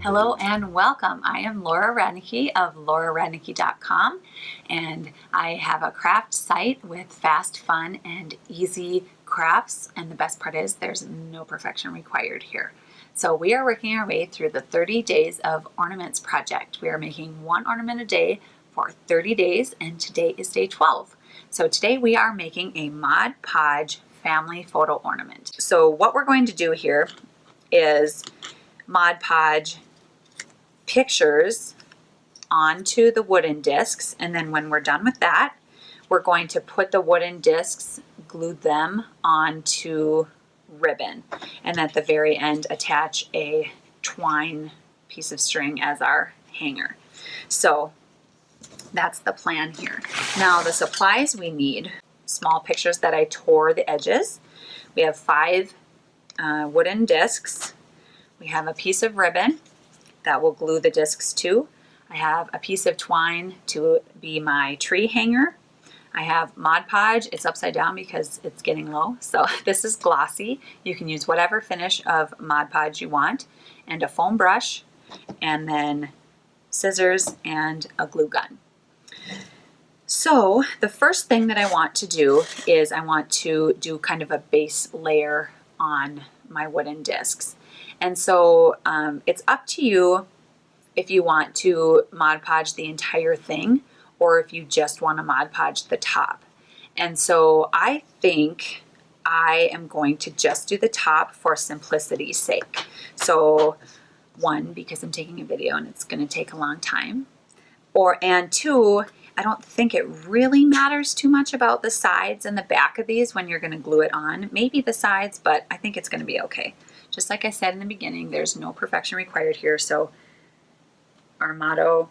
Hello and welcome. I am Laura Radnicki of lauraradnicki.com, and I have a craft site with fast, fun, and easy crafts, and the best part is there's no perfection required here. So we are working our way through the 30 Days of Ornaments project. We are making one ornament a day for 30 days, and today is day 12. So today we are making a Mod Podge family photo ornament. So what we're going to do here is Mod Podge pictures onto the wooden discs, and then when we're done with that, we're going to put the wooden discs, glue them onto ribbon, and at the very end attach a twine piece of string as our hanger. So that's the plan here. Now the supplies we need: small pictures that I tore the edges. We have 5 wooden discs. We have a piece of ribbon that will glue the discs to. I have a piece of twine to be my tree hanger. I have Mod Podge. It's upside down because it's getting low. So this is glossy. You can use whatever finish of Mod Podge you want, and a foam brush, and then scissors and a glue gun. So the first thing that I want to do is I want to do kind of a base layer on my wooden discs. And so it's up to you if you want to Mod Podge the entire thing or if you just want to Mod Podge the top. And so I think I am going to just do the top for simplicity's sake. So 1, because I'm taking a video and it's going to take a long time. And 2, I don't think it really matters too much about the sides and the back of these when you're going to glue it on. Maybe the sides, but I think it's going to be okay. Just like I said in the beginning, there's no perfection required here. So our motto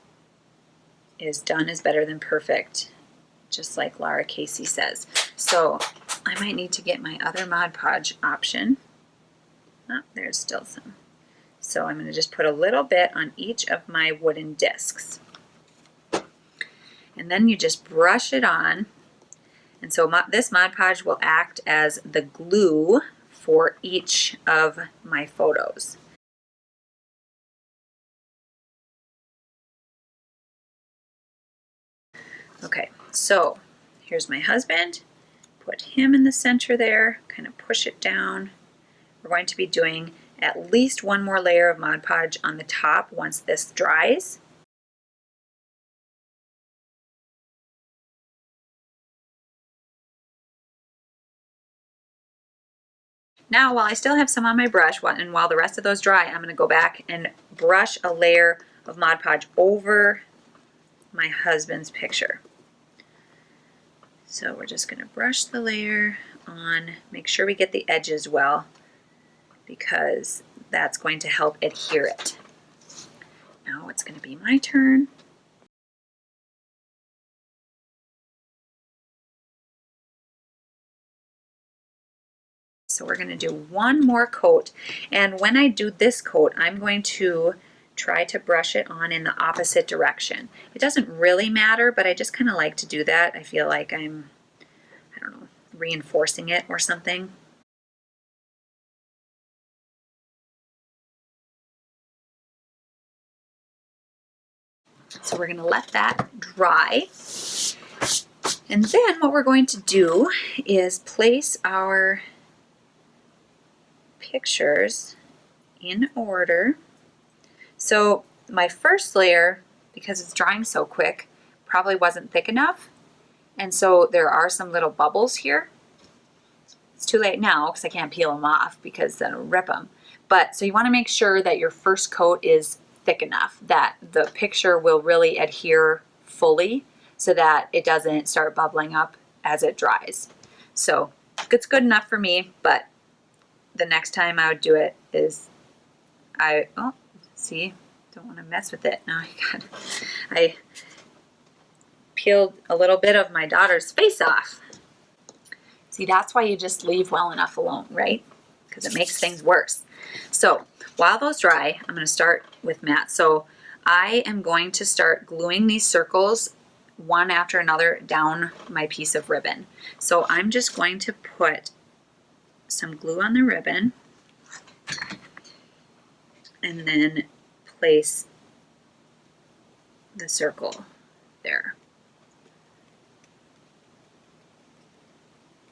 is done is better than perfect, just like Laura Casey says. So I might need to get my other Mod Podge option. Oh, there's still some. So I'm going to just put a little bit on each of my wooden discs. And then you just brush it on. And so this Mod Podge will act as the glue for each of my photos. Okay, so here's my husband. Put him in the center there, kind of push it down. We're going to be doing at least one more layer of Mod Podge on the top once this dries. Now, while I still have some on my brush, and while the rest of those dry, I'm going to go back and brush a layer of Mod Podge over my husband's picture. So we're just going to brush the layer on, make sure we get the edges well, because that's going to help adhere it. Now it's going to be my turn. So we're going to do one more coat, and when I do this coat, I'm going to try to brush it on in the opposite direction. It doesn't really matter, but I just kind of like to do that. I feel like I'm, I don't know, reinforcing it or something. So we're going to let that dry. And then what we're going to do is place our pictures in order. So my first layer, because it's drying so quick, probably wasn't thick enough. And so there are some little bubbles here. It's too late now because I can't peel them off because then it'll rip them. But so you want to make sure that your first coat is thick enough that the picture will really adhere fully so that it doesn't start bubbling up as it dries. So it's good enough for me, but the next time I would do it is see, don't want to mess with it. Now I peeled a little bit of my daughter's face off. See, that's why you just leave well enough alone, right? Because it makes things worse. So while those dry, I'm going to start with matte. So I am going to start gluing these circles one after another down my piece of ribbon. So I'm just going to put some glue on the ribbon and then place the circle there.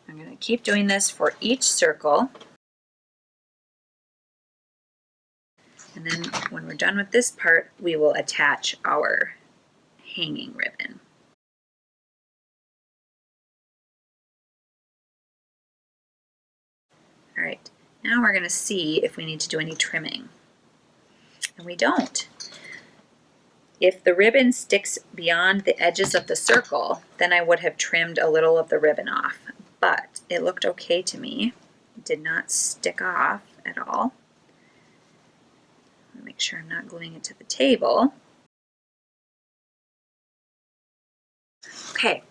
I'm going to keep doing this for each circle. And then when we're done with this part, we will attach our hanging ribbon. All right, now we're going to see if we need to do any trimming. And we don't. If the ribbon sticks beyond the edges of the circle, then I would have trimmed a little of the ribbon off. But it looked okay to me. It did not stick off at all. Make sure I'm not gluing it to the table. Okay,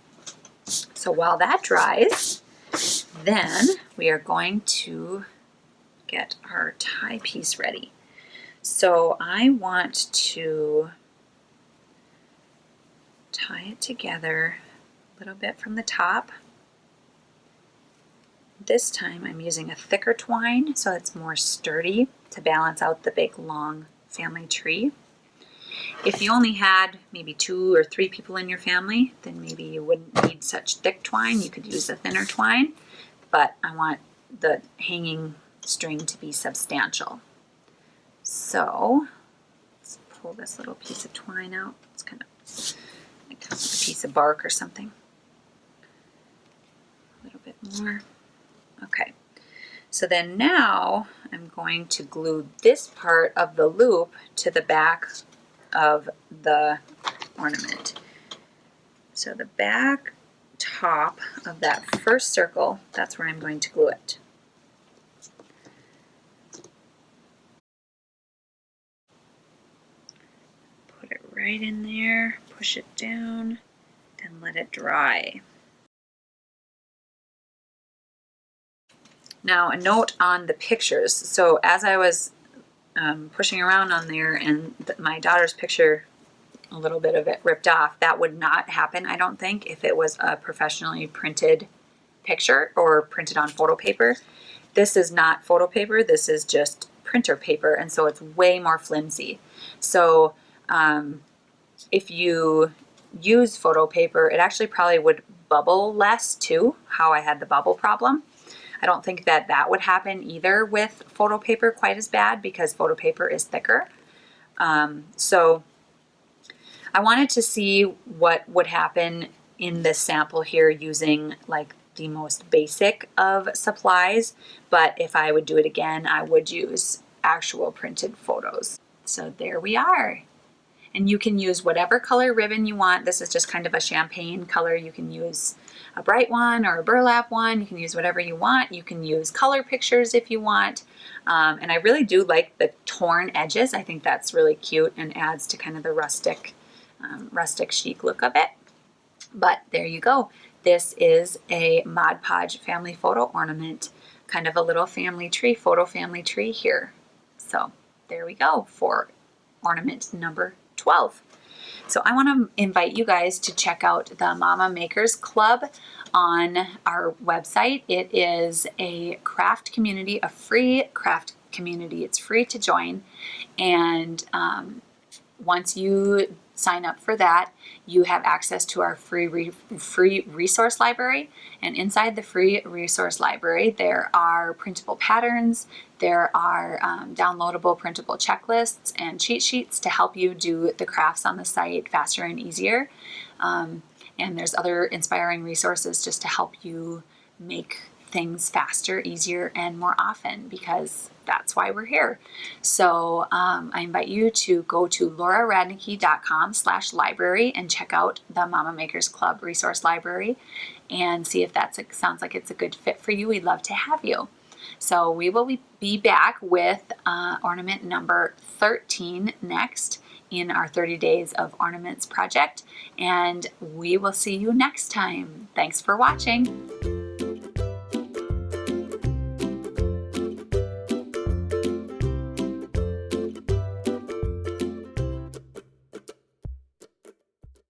so while that dries, then we are going to get our tie piece ready. So I want to tie it together a little bit from the top. This time I'm using a thicker twine so it's more sturdy to balance out the big long family tree. If you only had maybe 2 or 3 people in your family, then maybe you wouldn't need such thick twine. You could use a thinner twine, but I want the hanging string to be substantial. So let's pull this little piece of twine out. It's kind of like a piece of bark or something. A little bit more. Okay, so then now I'm going to glue this part of the loop to the back of the ornament. So the back top of that first circle, that's where I'm going to glue it. Put it right in there, push it down, then let it dry. Now a note on the pictures. So as I was pushing around on there and my daughter's picture, a little bit of it ripped off, that would not happen, I don't think, if it was a professionally printed picture or printed on photo paper. This is not photo paper, this is just printer paper, and so it's way more flimsy. So if you use photo paper, it actually probably would bubble less too, how I had the bubble problem. I don't think that that would happen either with photo paper quite as bad because photo paper is thicker. So I wanted to see what would happen in this sample here using like the most basic of supplies, but if I would do it again, I would use actual printed photos. So there we are. And you can use whatever color ribbon you want. This is just kind of a champagne color. You can use a bright one or a burlap one. You can use whatever you want. You can use color pictures if you want. And I really do like the torn edges. I think that's really cute and adds to kind of the rustic chic look of it. But there you go. This is a Mod Podge family photo ornament, kind of a little family tree, photo family tree here. So there we go for ornament number 12. So I want to invite you guys to check out the Mama Makers Club on our website. It is a craft community, a free craft community. It's free to join. And once you sign up for that, you have access to our free resource library. And inside the free resource library, there are printable patterns, there are downloadable printable checklists and cheat sheets to help you do the crafts on the site faster and easier. And there's other inspiring resources just to help you make things faster, easier, and more often, because that's why we're here. So I invite you to go to lauraradnicki.com/library and check out the Mama Makers Club resource library and see if that sounds like it's a good fit for you. We'd love to have you. So we will be back with ornament number 13 next in our 30 Days of Ornaments project, and we will see you next time. Thanks for watching.